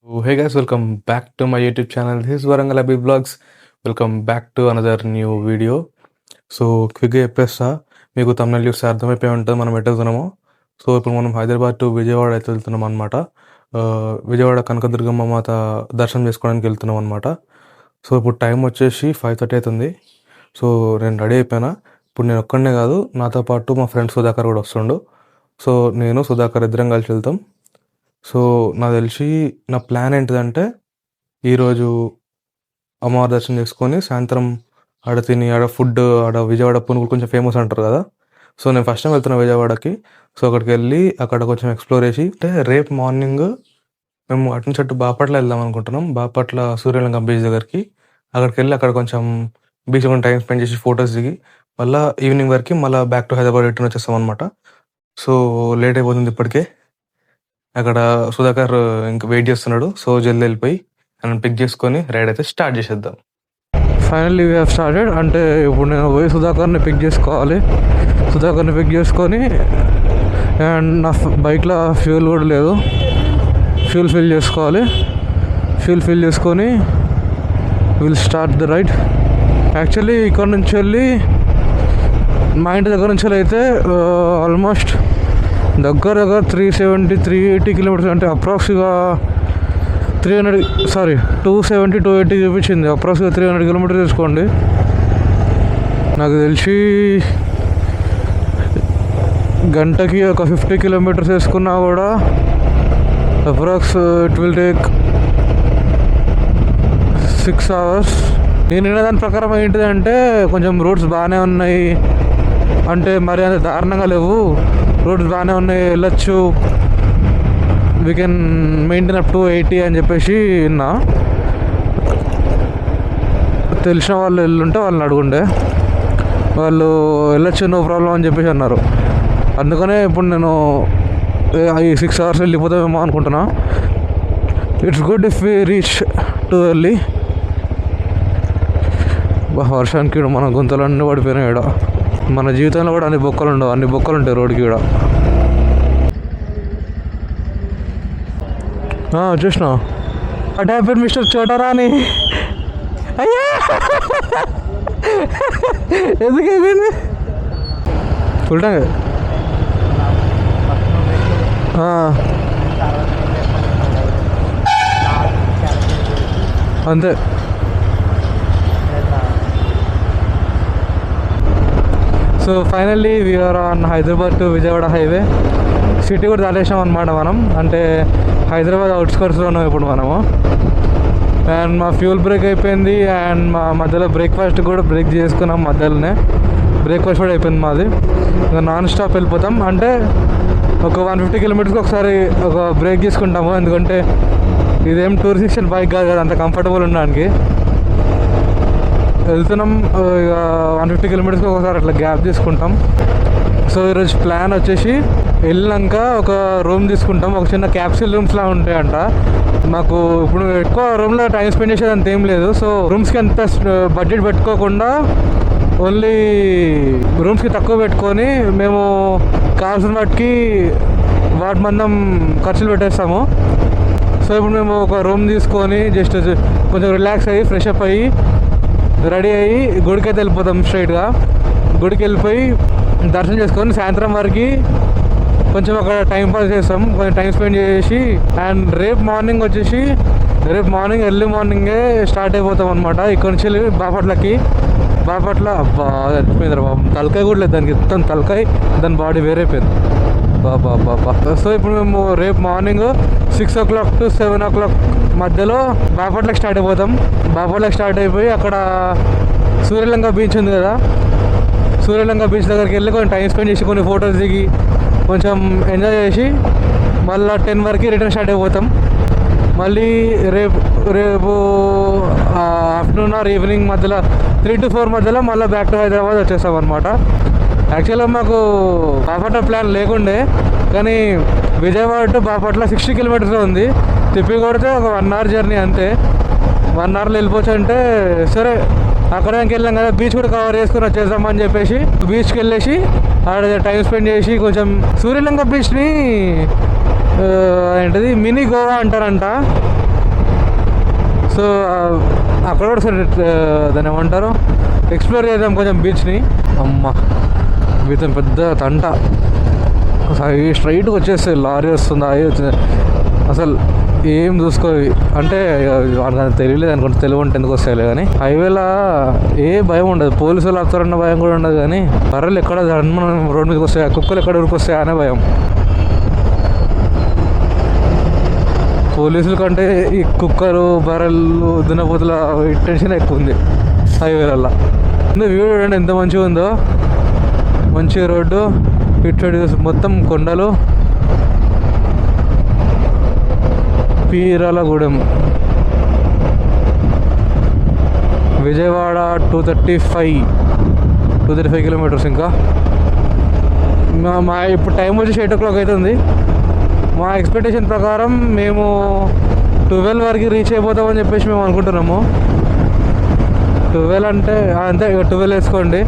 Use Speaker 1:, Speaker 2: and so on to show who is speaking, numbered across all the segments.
Speaker 1: Hey guys, welcome back to my YouTube channel. This is Warangal Abhi Vlogs. Welcome back to another new video. So క్విక్గా చెప్పేస్తా, మీకు తమిళ చూస్తే అర్థమైపోయి ఉంటుంది మనం ఎటు వెళ్తున్నామో. సో ఇప్పుడు మనం హైదరాబాద్ టు విజయవాడ అయితే వెళ్తున్నాం అనమాట. విజయవాడ కనకదుర్గమ్మ మాత దర్శనం చేసుకోవడానికి వెళ్తున్నాం అనమాట. సో ఇప్పుడు టైం వచ్చేసి 5:30 అవుతుంది. సో నేను రెడీ అయిపోయినా. ఇప్పుడు నేను ఒక్కడనే కాదు, నాతో పాటు మా ఫ్రెండ్ సుధాకర్ కూడా వస్తుండు. సో నేను సుధాకర్ ఇద్దరం కలిసి వెళ్తాం. సో నాకు తెలిసి నా ప్లాన్ ఏంటిదంటే, ఈరోజు అమ్మవారి దర్శనం చేసుకొని సాయంత్రం ఆడ తిని ఆడ ఫుడ్ ఆడ విజయవాడ పునుగులు కొంచెం ఫేమస్ అంటారు కదా. సో నేను ఫస్ట్ టైం వెళ్తున్నా విజయవాడకి. సో అక్కడికి వెళ్ళి అక్కడ కొంచెం ఎక్స్ప్లోర్ చేసి, అంటే రేపు మార్నింగ్ మేము అటు నుంచి అటు బాపట్ల వెళ్దాం అనుకుంటున్నాం. బాపట్ల సూర్యలింగం బీచ్ దగ్గరికి అక్కడికి వెళ్ళి అక్కడ కొంచెం బీచ్ కొంచెం టైం స్పెండ్ చేసి ఫొటోస్ దిగి మళ్ళీ ఈవినింగ్ వరకు మళ్ళీ బ్యాక్ టు హైదరాబాద్ రిటర్న్ వచ్చేస్తాం అనమాట. సో లేట్ అయిపోతుంది ఇప్పటికే. అక్కడ సుధాకర్ ఇంకా వెయిట్ చేస్తున్నాడు. సో జల్దీ వెళ్ళిపోయి నన్ను పిక్ చేసుకొని రైడ్ అయితే స్టార్ట్ చేసేద్దాం. Finally we have started. అంటే ఇప్పుడు నేను పోయి సుధాకర్ని పిక్ చేసుకోవాలి. సుధాకర్ని పిక్ చేసుకొని, అండ్ నా బైక్లో ఫ్యూల్ కూడా లేదు, ఫ్యూల్ ఫిల్ చేసుకోవాలి. ఫ్యూల్ ఫిల్ చేసుకొని will start the ride. Actually ఇక్కడ నుంచి వెళ్ళి మా ఇంటి దగ్గర నుంచి అయితే ఆల్మోస్ట్ దగ్గర 370-380 కిలోమీటర్స్, అంటే అప్రాక్స్గా 270-280 చూపించింది. అప్రాక్స్గా 300 కిలోమీటర్స్ తీసుకోండి. నాకు తెలిసి గంటకి ఒక 50 కిలోమీటర్స్ వేసుకున్నా కూడా approx it will take 6 hours. నేను విన్న దాని ప్రకారం ఏంటిదంటే, కొంచెం రోడ్స్ బాగానే ఉన్నాయి, అంటే మరి అంత దారుణంగా లేవు, రోడ్స్ బాగానే ఉన్నాయి, వెళ్ళొచ్చు, we can maintain up to 80 అని చెప్పేసి విన్నా. తెలిసిన వాళ్ళు వెళ్ళుంటే వాళ్ళని అడుగుండే, వాళ్ళు వెళ్ళొచ్చు నో ప్రాబ్లం అని చెప్పేసి అన్నారు. అందుకనే ఇప్పుడు నేను ఈ 6 hours వెళ్ళిపోతామేమో అనుకుంటున్నా. It's good if we reach to early. వర్షానికి మన గుంతలన్నీ పడిపోయినాయి. ఇక్కడ మన జీవితంలో కూడా అన్ని బొక్కలు ఉండవు, అన్ని బొక్కలు ఉంటాయి రోడ్డుకి. ఇక్కడ చూసినా వాట్ హ్యాపెన్ మిస్టర్ చోటారాని. అయ్యా ఎందుకు అయిపోయింది ఉల్టా అంతే. So finally we're on Hyderabad to Vijayawada highway. City కూడా దాటేసాం అనమాట మనం, అంటే హైదరాబాద్ అవుట్స్కర్ట్స్లో ఉన్నాం ఇప్పుడు మనము. అండ్ మా ఫ్యూల్ బ్రేక్ అయిపోయింది, అండ్ మా మధ్యలో బ్రేక్ఫాస్ట్ కూడా బ్రేక్ చేసుకున్నాం. మధ్యలోనే బ్రేక్ఫాస్ట్ కూడా అయిపోయింది మాది. ఇంకా నాన్ స్టాప్ వెళ్ళిపోతాం. అంటే ఒక 150 కిలోమీటర్స్కి ఒకసారి ఒక బ్రేక్ తీసుకుంటాము, ఎందుకంటే ఇదేం టూరిస్ట్ బైక్ కాదు కదా, అంత కంఫర్టబుల్ ఉండడానికి. వెళ్తున్నాం ఇక 150 కిలోమీటర్స్కి ఒకసారి అట్లా గ్యాప్ తీసుకుంటాం. సో ఈరోజు ప్లాన్ వచ్చేసి వెళ్ళినాక ఒక రూమ్ తీసుకుంటాం. ఒక చిన్న క్యాప్సూల్ రూమ్స్లా ఉంటాయంట. మాకు ఇప్పుడు ఎక్కువ రూమ్లో టైం స్పెండ్ చేసేది అంత ఏం లేదు. సో రూమ్స్కి అంత బడ్జెట్ పెట్టుకోకుండా ఓన్లీ రూమ్స్కి తక్కువ పెట్టుకొని మేము కావాల్సిన వాటి మందం ఖర్చులు పెట్టేస్తాము. సో ఇప్పుడు మేము ఒక రూమ్ తీసుకొని జస్ట్ కొంచెం రిలాక్స్ అయ్యి ఫ్రెష్ అప్ అయ్యి రెడీ అయ్యి గుడికి అయితే వెళ్ళిపోతాం. స్ట్రైట్గా గుడికి వెళ్ళిపోయి దర్శనం చేసుకొని సాయంత్రం వరకు కొంచెం అక్కడ టైం పాస్ చేస్తాం, కొంచెం టైం స్పెండ్ చేసి, అండ్ రేపు మార్నింగ్ ఎర్లీ మార్నింగే స్టార్ట్ అయిపోతాం అనమాట. ఇక్కడ నుంచి వెళ్ళి బాపట్ల అబ్బా చచ్చిపోయింది రా బాబు, తలకాయ కూడా లేదు దానికి, మొత్తం తలకాయ దాని బాడీ వేరైపోయింది బాబా. సో ఇప్పుడు మేము రేపు మార్నింగ్ 6 o'clock to 7 o'clock మధ్యలో బాపట్లకి స్టార్ట్ అయిపోతాం. బాపట్లకి స్టార్ట్ అయిపోయి అక్కడ సూర్యలింగ బీచ్ ఉంది కదా, సూర్యలింగ బీచ్ దగ్గరికి వెళ్ళి కొంచెం టైం స్పెండ్ చేసి కొన్ని ఫొటోస్ దిగి కొంచెం ఎంజాయ్ చేసి మళ్ళీ 10 వరకు రిటర్న్ స్టార్ట్ అయిపోతాం. మళ్ళీ రేపు ఆఫ్టర్నూన్ ఆర్ ఈవినింగ్ మధ్యలో 3 to 4 మధ్యలో మళ్ళీ బ్యాక్ టు హైదరాబాద్ వచ్చేస్తాం అనమాట. యాక్చువల్గా మాకు బాపట్ల ప్లాన్ లేకుండే, కానీ విజయవాడ టు బాపట్ల 60 కిలోమీటర్స్ ఉంది. తిప్పి కొడితే ఒక 1 hour జర్నీ అంతే. 1 hourలో వెళ్ళిపోవచ్చు. అంటే సరే అక్కడికి వెళ్ళాం కదా, బీచ్ కూడా కవర్ చేసుకుని వచ్చేద్దామని చెప్పేసి బీచ్కి వెళ్ళేసి ఆడ టైం స్పెండ్ చేసి కొంచెం సూర్యలింగ బీచ్ని ఏంటిది మినీ గోవా అంటారంట. సో అక్కడ కూడా సరే దాన్ని ఏమంటారు, ఎక్స్ప్లోర్ చేద్దాం కొంచెం బీచ్ని. అమ్మ వీటితో పెద్ద తంట, స్ట్రైట్గా వచ్చేస్తే లారీ వస్తుంది, అవి వచ్చింది. అసలు ఏం చూసుకోవి అంటే వాళ్ళకి తెలియలేదు అనుకుంటే, తెలుగు ఉంటే ఎందుకు వస్తాయి కానీ హైవేలా ఏ భయం ఉండదు. పోలీసులు వస్తారన్న భయం కూడా ఉండదు, కానీ బర్రెలు ఎక్కడ మనం రోడ్ మీదకి వస్తాయి, కుక్కలు ఎక్కడ ఊరికి అనే భయం. పోలీసుల కంటే ఈ కుక్కలు బర్రెలు దున్నపోతుల టెన్షన్ ఎక్కువ ఉంది హైవేలల్లో. వ్యూ చూడండి ఎంత మంచిగా ఉందో, మంచి రోడ్డు, ఇటు మొత్తం కొండలు. పీరాలగూడెం, విజయవాడ 235 కిలోమీటర్స్. ఇంకా మా ఇప్పుడు టైం వచ్చి 8 o'clock అవుతుంది. మా ఎక్స్పెక్టేషన్ ప్రకారం మేము 12 వరకు రీచ్ అయిపోతామని చెప్పేసి మేము అనుకుంటున్నాము. 12 అంటే అంతే, 12 వేసుకోండి.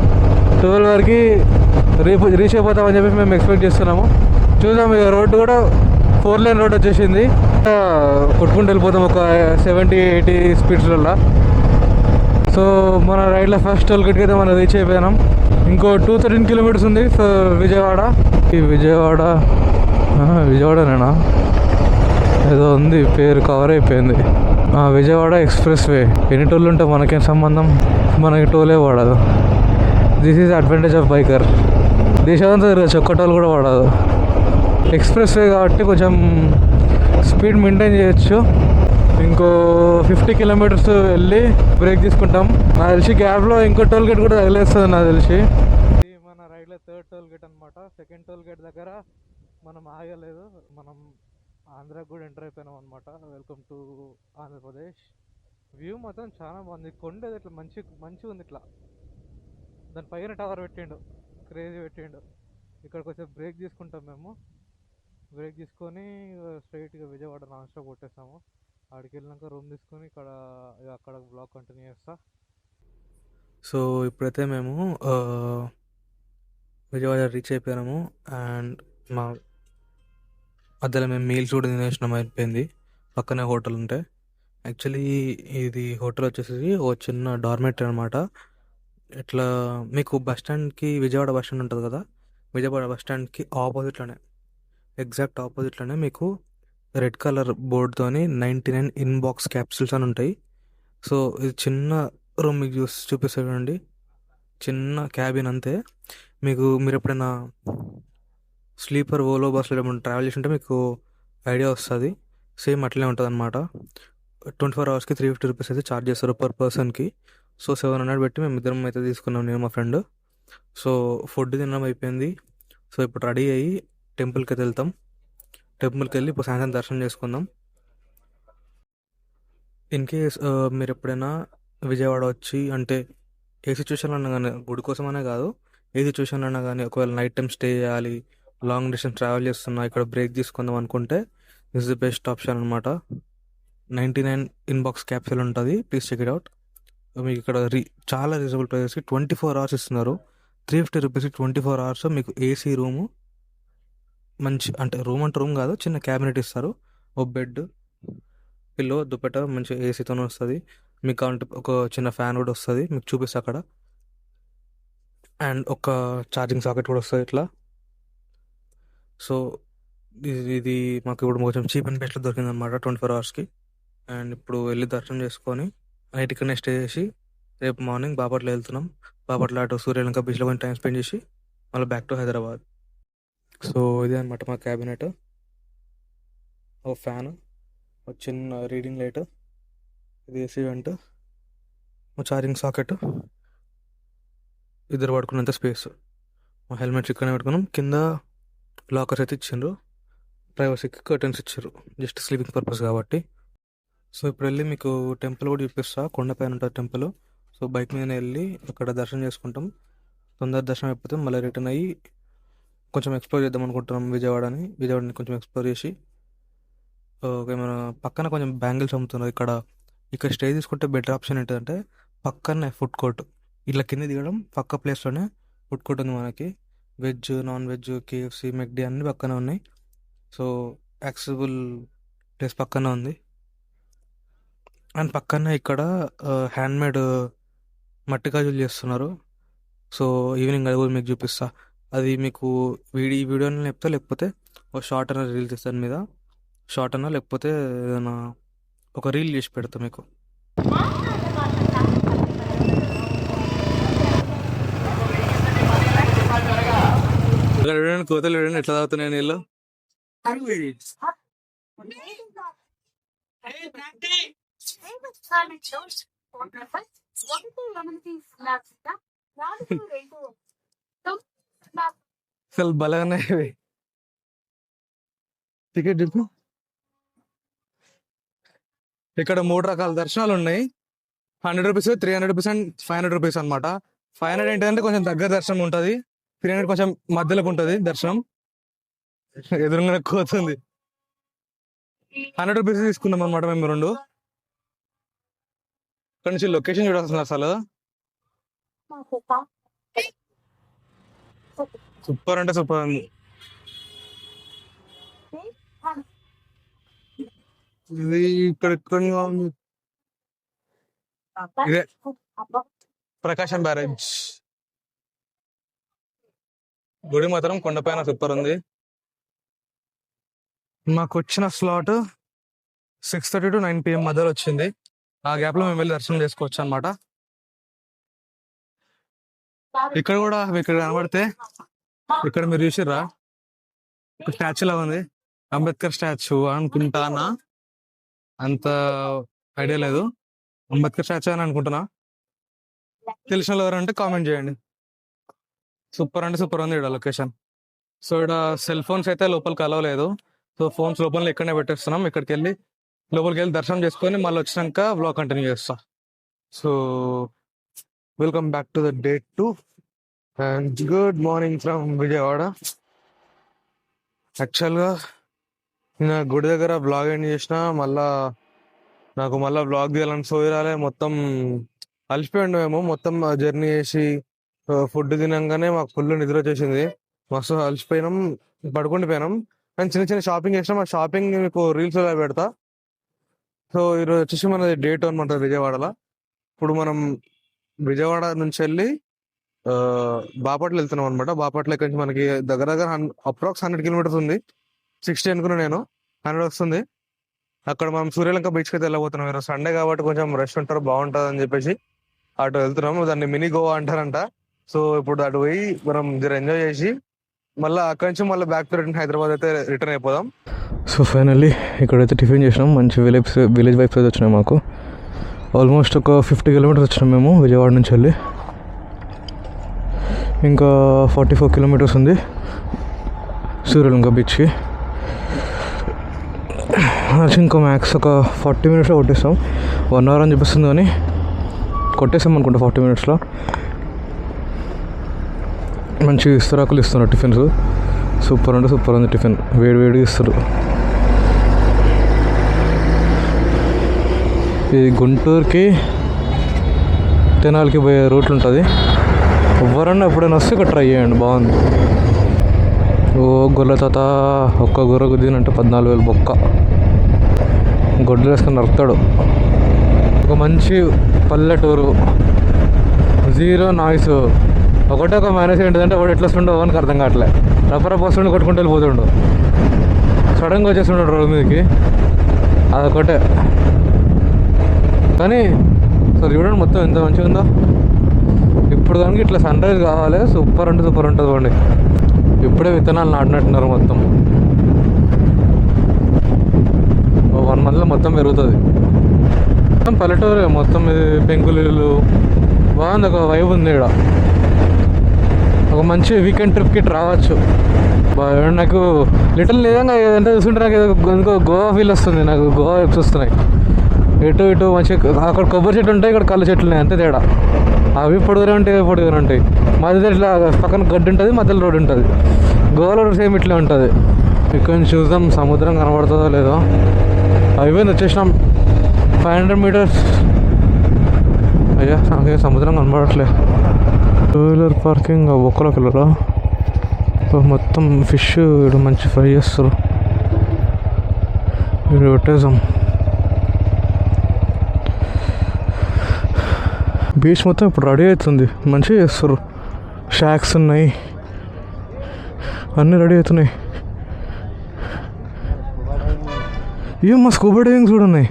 Speaker 1: 12 వరకు రీచ్ అయిపోతామని చెప్పేసి మేము ఎక్స్పెక్ట్ చేస్తున్నాము. చూద్దాం. ఇక రోడ్డు కూడా 4 lane రోడ్ వచ్చేసింది. కొట్టుకుంటూ వెళ్ళిపోతాం ఒక 70-80 స్పీడ్స్లలో. సో మన రైడ్లో ఫస్ట్ టోల్ గేట్కి అయితే మనం రీచ్ అయిపోయినాం. ఇంకో 213 కిలోమీటర్స్ ఉంది విజయవాడ. ఈ విజయవాడనేనా ఏదో ఉంది పేరు, కవర్ అయిపోయింది. Vijayawada express way. ఎన్ని టోళ్ళు ఉంటే మనకేం సంబంధం, మనకి టోలే పడదు. This is advantage of biker. దేశమంతా తిరగచ్చు, ఒక్క టోల్ కూడా పడదు. ఎక్స్ప్రెస్ వే కాబట్టి కొంచెం స్పీడ్ మెయింటైన్ చేయొచ్చు. ఇంకో 50 కిలోమీటర్స్ వెళ్ళి బ్రేక్ తీసుకుంటాం. నాకు తెలిసి గ్యాప్లో ఇంకో టోల్ గేట్ కూడా తగిలేస్తుంది నాకు తెలిసి. ఇది మన రైడ్లో 3rd టోల్ గేట్ అనమాట. 2nd టోల్ గేట్ దగ్గర మనం ఆగలేదు, మనం ఆంధ్రాకి కూడా ఎంటర్ అయిపోయినాం అనమాట. Welcome to Andhra Pradesh. వ్యూ మాత్రం చాలా బాగుంది. కొండ ఇట్లా మంచిగా ఉంది. ఇట్లా దాని పైన టవర్ పెట్టిండు, క్రేజీ పెట్టిండు. ఇక్కడికి వచ్చి బ్రేక్ తీసుకుంటాం మేము. బ్రేక్ తీసుకొని స్ట్రైట్గా విజయవాడ నాన్ స్టాప్ కొట్టేస్తాము. అక్కడికి వెళ్ళినాక రూమ్ తీసుకొని అక్కడ బ్లాగ్ కంటిన్యూ చేస్తా. సో ఇప్పుడైతే మేము విజయవాడ రీచ్ అయిపోయినాము. అండ్ మా మధ్యలో మేము మీల్స్ కూడా తినేసినాం, అయిపోయింది. పక్కనే హోటల్ ఉంటాయి. యాక్చువల్లీ ఇది హోటల్ వచ్చేసి ఓ చిన్న డార్మెటరీ అనమాట. ఇట్లా మీకు బస్ స్టాండ్కి, విజయవాడ బస్ స్టాండ్ ఉంటుంది కదా, విజయవాడ బస్ స్టాండ్కి ఎగ్జాక్ట్ ఆపోజిట్లోనే మీకు రెడ్ కలర్ బోర్డుతోని 99 ఇన్బాక్స్ క్యాప్సూల్స్ అని ఉంటాయి. సో ఇది చిన్న రూమ్ మీకు చూపిస్తాను చూడండి, చిన్న క్యాబిన్ అంతే. మీరు ఎప్పుడైనా స్లీపర్ ఓలో బస్సులో ఏమైనా ట్రావెల్ చేసి ఉంటే మీకు ఐడియా వస్తుంది. సేమ్ అట్లనే ఉంటుంది అనమాట. 24 అవర్స్కి 350 రూపీస్ అయితే ఛార్జ్ చేస్తారు పర్ పర్సన్కి. సో 700 పెట్టి మేము ఇద్దరం అయితే తీసుకున్నాం, నేను మా ఫ్రెండ్. సో ఫుడ్ తినడం అయిపోయింది. సో ఇప్పుడు రెడీ అయ్యి టెంపుల్కి అయితే వెళ్తాం. టెంపుల్కి వెళ్ళి ఇప్పుడు సాయంత్రం దర్శనం చేసుకుందాం. ఇన్ కేస్ మీరు ఎప్పుడైనా విజయవాడ వచ్చి, అంటే ఏ సిచ్యువేషన్లో అన్నా కానీ, గుడి కోసం అనే కాదు, ఏ సిచ్యువేషన్లో అన్నా కానీ, ఒకవేళ నైట్ టైం స్టే చేయాలి, లాంగ్ డిస్టెన్స్ ట్రావెల్ చేస్తున్నా, ఇక్కడ బ్రేక్ తీసుకుందాం అనుకుంటే దిస్ ది బెస్ట్ ఆప్షన్ అనమాట. 99 ఇన్బాక్స్ క్యాప్సూల్ ఉంటుంది, ప్లీజ్ చెక్ ఇట్ అవుట్. మీకు ఇక్కడ చాలా రీజనబుల్ ప్రైసెస్కి 24 hours ఇస్తున్నారు. 350 రూపీస్కి 24 hours మీకు ఏసీ రూము, మంచి అంటే రూమ్ కాదు, చిన్న క్యాబినెట్ ఇస్తారు, ఓ బెడ్, పిల్లో, దుప్పట, మంచి ఏసీతోనే వస్తుంది. మీకు కావాలంటే ఒక చిన్న ఫ్యాన్ కూడా వస్తుంది, మీకు చూపిస్తా అక్కడ. అండ్ ఒక ఛార్జింగ్ సాకెట్ కూడా వస్తుంది ఇట్లా. సో ఇది మాకు ఇప్పుడు కొంచెం చీప్ అండ్ బెస్ట్లో దొరికింది అనమాట 24 hours. అండ్ ఇప్పుడు వెళ్ళి దర్శనం చేసుకొని నైట్ ఇక్కడనే స్టే చేసి రేపు మార్నింగ్ బాపట్ల వెళ్తున్నాం. బాపట్ల అటు సూర్యలంక బీచ్లో కొంచెం టైం స్పెండ్ చేసి మళ్ళీ బ్యాక్ టు హైదరాబాద్. సో ఇదే అనమాట మా క్యాబినెట్. ఓ ఫ్యాన్, ఒక చిన్న రీడింగ్ లైట్, ఇది ఏసీ వెంట్, ఒక ఛార్జింగ్ సాకెట్, ఇద్దరు పడుకున్నంత స్పేస్. మా హెల్మెట్స్ ఇక్కడనే పెట్టుకున్నాం. కింద లాకర్స్ అయితే ఇచ్చిండ్రు, ప్రైవసీకి కర్టన్స్ ఇచ్చారు, జస్ట్ స్లీపింగ్ పర్పస్ కాబట్టి. సో ఇప్పుడు వెళ్ళి మీకు టెంపుల్ కూడా చూపిస్తా, కొండపైన ఉంటుంది టెంపుల్. సో బైక్ మీద వెళ్ళి అక్కడ దర్శనం చేసుకుంటాం. తొందర దర్శనం అయిపోతే మళ్ళీ రిటర్న్ అయ్యి కొంచెం ఎక్స్ప్లోర్ చేద్దాం అనుకుంటున్నాం విజయవాడని కొంచెం ఎక్స్ప్లోర్ చేసి. ఏమైనా పక్కన కొంచెం బ్యాంగిల్స్ అమ్ముతున్నారు ఇక్కడ స్టే తీసుకుంటే బెటర్ ఆప్షన్ ఏంటంటే పక్కనే ఫుడ్ కోర్ట్. ఇట్లా కింద దిగడం, పక్క ప్లేస్లోనే ఫుడ్ కోర్ట్ ఉంది మనకి. Veg, non veg, KFC, McD అన్నీ పక్కనే ఉన్నాయి. సో యాక్సెసిబుల్ ప్లేస్ పక్కనే ఉంది. అండ్ పక్కనే ఇక్కడ హ్యాండ్మేడ్ మట్టి గాజులు చేస్తున్నారు. సో ఈవినింగ్ అది కూడా మీకు చూపిస్తా. అది మీకు ఈ వీడియోని లేకపోతే ఒక షార్ట్ అన్న రీల్ చేస్తాను మీద షార్ట్ అన్న లేకపోతే ఏదైనా ఒక రీల్ చేసి పెడతా మీకు. కోతలు చూడండి ఎట్లా తాగుతున్నాయి నీళ్ళు. అసలు బలంగా టికెట్ చెప్పు. ఇక్కడ 3 రకాల దర్శనాలు ఉన్నాయి. 100 రూపీస్, 300 రూపీస్ అండ్ 500 రూపీస్ అనమాట. 500 ఏంటంటే కొంచెం దగ్గర దర్శనం ఉంటుంది, 300 కొంచెం మధ్యలోకి ఉంటుంది దర్శనం. ఎదురుగానే కోతుంది. 100 రూపీస్ తీసుకున్నాం అనమాట మేము 2. ఇక్కడ నుంచి లొకేషన్ చూడాల్సింది అసలు సూపర్ అంటే సూపర్ ఉంది. ఇది ఇక్కడ ఇదే ప్రకాశం బ్యారేజ్ గుడి మాత్రం కొండపైన సూపర్ ఉంది. మాకు వచ్చిన స్లాట్ 6:30 to 9 PM మధ్యలో వచ్చింది. ఆ గ్యాప్ లో మేము వెళ్ళి దర్శనం చేసుకోవచ్చు అనమాట. ఇక్కడ కూడా ఇక్కడ కనబడితే ఇక్కడ మీరు చూసిర్రా స్టాచ్యూ లాగా ఉంది. అంబేద్కర్ స్టాచ్యూ అనుకుంటానా, అంత ఐడియా లేదు. అంబేద్కర్ స్టాచ్యూ అని అనుకుంటున్నా. తెలిసిన వాళ్ళు ఎవరంటే కామెంట్ చేయండి. సూపర్ అంటే సూపర్ ఉంది ఇక్కడ లొకేషన్. సో ఇక్కడ సెల్ ఫోన్స్ అయితే లోపలికి అలవలేదు. సో ఫోన్స్ లోపల ఇక్కడనే పెట్టేస్తున్నాం. ఇక్కడికి వెళ్ళి లోపలికి వెళ్ళి దర్శనం చేసుకొని మళ్ళీ వచ్చినాక వ్లాగ్ కంటిన్యూ చేస్తా. So welcome back to the day 2 and good morning from Vijayawada. యాక్చువల్గా నేను గుడి దగ్గర బ్లాగ్ ఎండ్ చేసిన, నాకు మళ్ళీ బ్లాగ్ తీయాలని సోయరాలే. మొత్తం అలసిపోయిండు మేము. మొత్తం జర్నీ చేసి ఫుడ్ తినంగానే మాకు ఫుల్ నిద్ర వచ్చేసింది. మస్తు అలసిపోయినాం, పడుకుండిపోయినాం. కానీ చిన్న చిన్న షాపింగ్ చేసినాం. ఆ షాపింగ్ మీకు రీల్స్ పెడతా. సో ఈరోజు వచ్చేసి మనది డే 2 అనమాట విజయవాడలో. ఇప్పుడు మనం విజయవాడ నుంచి వెళ్ళి బాపట్ల వెళ్తున్నాం అనమాట. బాపట్ల ఇక్కడ నుంచి మనకి దగ్గర అప్రాక్స్ 100 కిలోమీటర్స్ ఉంది. 60 అనుకున్నా నేను, 100 వస్తుంది. అక్కడ మనం సూర్యలంక బీచ్కి అయితే వెళ్ళబోతున్నాం. ఈరోజు సండే కాబట్టి కొంచెం రష్ ఉంటారు, బాగుంటుంది అని చెప్పేసి అటు వెళ్తున్నాం. దాన్ని మినీ గోవా అంటారంట. సో ఇప్పుడు అటు పోయి మనం జర ఎంజాయ్ చేసి మళ్ళీ అక్కడి నుంచి మళ్ళీ బ్యాక్ టు రిటర్న్ హైదరాబాద్ అయితే రిటర్న్ అయిపోదాం. సో ఫైనల్లీ ఇక్కడైతే టిఫిన్ చేసినాం. మంచి విలేజ్ వైబ్స్ అయితే వచ్చినాయి మాకు. ఆల్మోస్ట్ ఒక 50 కిలోమీటర్స్ వచ్చినాం మేము విజయవాడ నుంచి వెళ్ళి. ఇంకా 44 కిలోమీటర్స్ ఉంది సూర్యలంక బీచ్కి. ఇంకా మ్యాక్స్ ఒక 40 మినిట్స్లో కొట్టేస్తాం. 1 అవర్ అని చూపిస్తుంది కానీ కొట్టేసాం అనుకుంటా 40 మినిట్స్లో. మంచి ఇస్తరాకులు ఇస్తున్నారు టిఫిన్స్. సూపర్ అంటే సూపర్ ఉంది టిఫిన్, వేడిగా ఇస్తారు. ఇది గుంటూరుకి తెనాలికి పోయే రూట్ ఉంటుంది. ఎవరన్నా ఎప్పుడైనా వస్తే ఇక్కడ ట్రై చేయండి, బాగుంది. ఓ గొర్రెల తాత ఒక్క గొర్రె గుద్దినంటే 14,000 బొక్క. గొడ్డలు వేసుకొని నరుకుతాడు. ఒక మంచి పల్లెటూరు, జీరో నాయిస్. ఒకటే ఒక మైనస్ ఏంటిదంటే ఒకటి ఎట్లా వస్తుండో అని అర్థం కావట్లే. రప్పర పోస్తుండే కొట్టుకుంటూ వెళ్ళిపోతుండు, సడన్గా వచ్చేస్తుండడు రోడ్డు మీదకి. అదొకటే. కానీ సో చూడండి మొత్తం ఎంత మంచిగా ఉందో. ఇప్పుడు దానికి ఇట్లా సన్ రైజ్ కావాలి, సూపర్ అంటే సూపర్ ఉంటుంది. పోండి, ఇప్పుడే విత్తనాలు నాటినట్టున్నారు. మొత్తం 1 monthలో మొత్తం పెరుగుతుంది. మొత్తం పల్లెటూరు, మొత్తం ఇది పెంకులు. బాగుంది, ఒక వైబ్ ఉంది ఇక్కడ. ఒక మంచి వీకెండ్ ట్రిప్కి రావచ్చు. నాకు లిటిల్ నిజంగా ఏదంటే చూస్తుంటే నాకు ఎందుకో గోవా ఫీల్ వస్తుంది. నాకు గోవా వైబ్స్ వస్తున్నాయి. ఇటు మంచిగా అక్కడ కొబ్బరి చెట్లు ఉంటాయి, ఇక్కడ కళ్ళు చెట్లు ఉన్నాయి, అంతే తేడా. అవి పొడుగునే ఉంటాయి, అవి పొడుగునే ఉంటాయి. మధ్యలో ఇట్లా పక్కన గడ్డి ఉంటుంది, మధ్యలో రోడ్డు ఉంటుంది. గోవాలో సేమ్ ఇట్లా ఉంటుంది. ఇక్కడ నుంచి చూద్దాం సముద్రం కనబడుతుందో లేదో. అయిపోయింది, వచ్చేసినాం. 500 మీటర్స్. అయ్యా నాకే సముద్రం కనబడట్లే. 2-వీలర్ పార్కింగ్ ఒక్కలోకి వెళ్ళరా. మొత్తం ఫిష్ ఇక్కడ మంచి ఫ్రై చేస్తారు. ఇక్కడ పెట్టేసాం. బీచ్ మొత్తం ఇప్పుడు రెడీ అవుతుంది, మంచిగా చేస్తారు. షాక్స్ ఉన్నాయి, అన్నీ రెడీ అవుతున్నాయి. ఇవి మా స్కూబా డైవింగ్స్ కూడా ఉన్నాయి,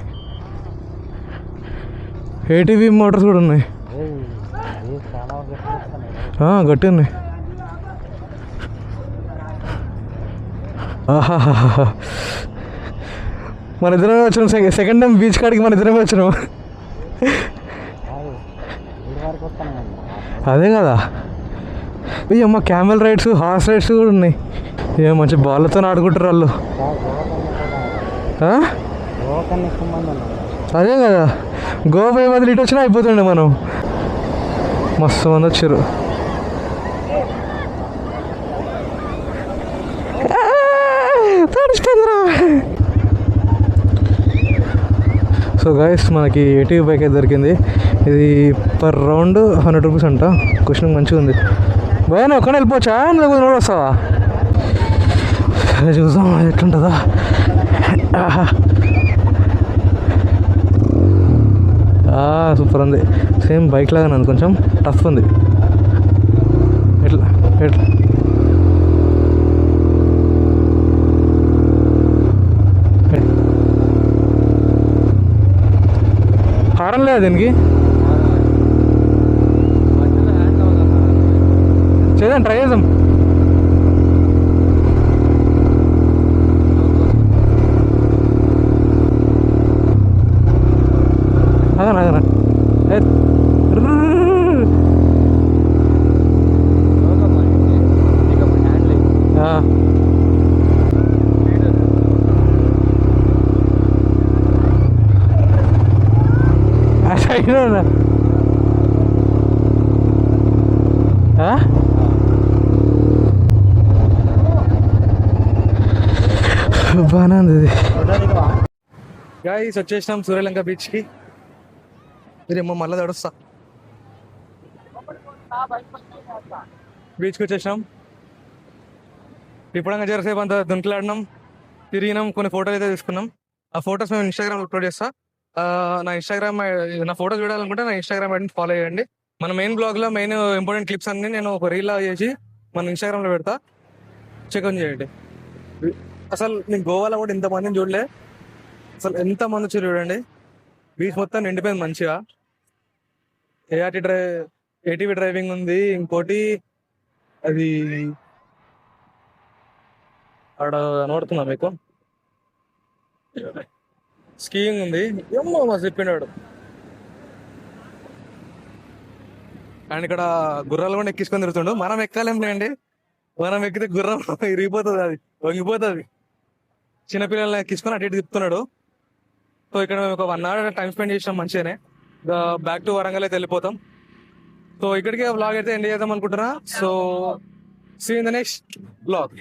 Speaker 1: ఏటీవీ మోటార్స్ కూడా ఉన్నాయి. గట్టి ఉన్నాయి. ఆహాహా, మన ఇద్దరమే వచ్చినాం. సెకండ్ టైం బీచ్ కాడికి మన ఇద్దరమే వచ్చినాం. అదే కదా. ఇక మా క్యామెల్ రైడ్స్, హార్స్ రైడ్స్ కూడా ఉన్నాయి. ఇక మంచి బాళ్ళతో ఆడుకుంటారు వాళ్ళు. అదే కదా, గోవా పోయే బదులు ఇటు వచ్చినా అయిపోతుండే మనం. మస్తు మంది వచ్చారు. సో గైస్, మనకి ఏటీవీ బైక్ అయితే దొరికింది. ఇది పర్ రౌండ్ 100 రూపీస్ అంట. క్వశ్చన్ మంచిగా ఉంది. భయ నువ్వు ఒక్కడే వెళ్ళిపోవచ్చా, లేకపోతే నువ్వు వస్తావా? చూద్దాం ఎట్లుంటుందా. సూపర్ ఉంది. సేమ్ బైక్ లాగానే ఉంది, కొంచెం టఫ్ ఉంది. ఎట్లా ఎట్లా హారం లేదా దీనికి? చేద్దాం, ట్రై చేద్దాం. అదనా అదనా బాగానే ఉంది ఇది. గాయ్స్, వచ్చేసినాం సూర్యలంక బీచ్కి. మీరేమో మళ్ళీ తడుస్తా. బీచ్కి వచ్చేసినాం. ఇప్పుడంగా జరసేపు అంతా దుంకులాడినాం, తిరిగినాం, కొన్ని ఫోటోలు అయితే తీసుకున్నాం. ఆ ఫొటోస్ మేము ఇన్స్టాగ్రామ్లో అప్లోడ్ చేస్తా. నా ఫోటో చూడాలనుకుంటే నా ఇన్స్టాగ్రామ్ ఐడిని ఫాలో చేయండి. మన మెయిన్ బ్లాగ్లో మెయిన్ ఇంపార్టెంట్ క్లిప్స్ అన్ని నేను ఒక రీల్ లాగా చేసి మన ఇన్స్టాగ్రామ్లో పెడతా, చెక్అవుట్ చేయండి. అసలు నేను గోవాలో కూడా ఇంతమందిని చూడలే. అసలు ఎంతమంది వచ్చి చూడండి. బీచ్ మొత్తం నిండిపోయింది మంచిగా. ఏటీవీ డ్రైవింగ్ ఉంది. ఇంకోటి అది అక్కడ కనబడుతుందా మీకు? స్కీయింగ్ ఉంది. ఏమో మా చెప్పినాడు. అండ్ ఇక్కడ గుర్రాలు కూడా ఎక్కించుకొని తిరుగుతుండు. మనం ఎక్కాలేం లేండి, మనం ఎక్కితే గుర్రం ఇరిగిపోతుంది, అది వంగిపోతుంది. చిన్నపిల్లల్ని ఎక్కించుకొని అటు ఇటు తిప్పుతున్నాడు. సో ఇక్కడ మేము ఒక 1 hour టైం స్పెండ్ చేసినాం మంచిగానే. బ్యాక్ టు వరంగల్ అయితే వెళ్ళిపోతాం. సో ఇక్కడికి వ్లాగ్ అయితే ఎండ్ చేద్దాం అనుకుంటున్నా. So see in the next vlog.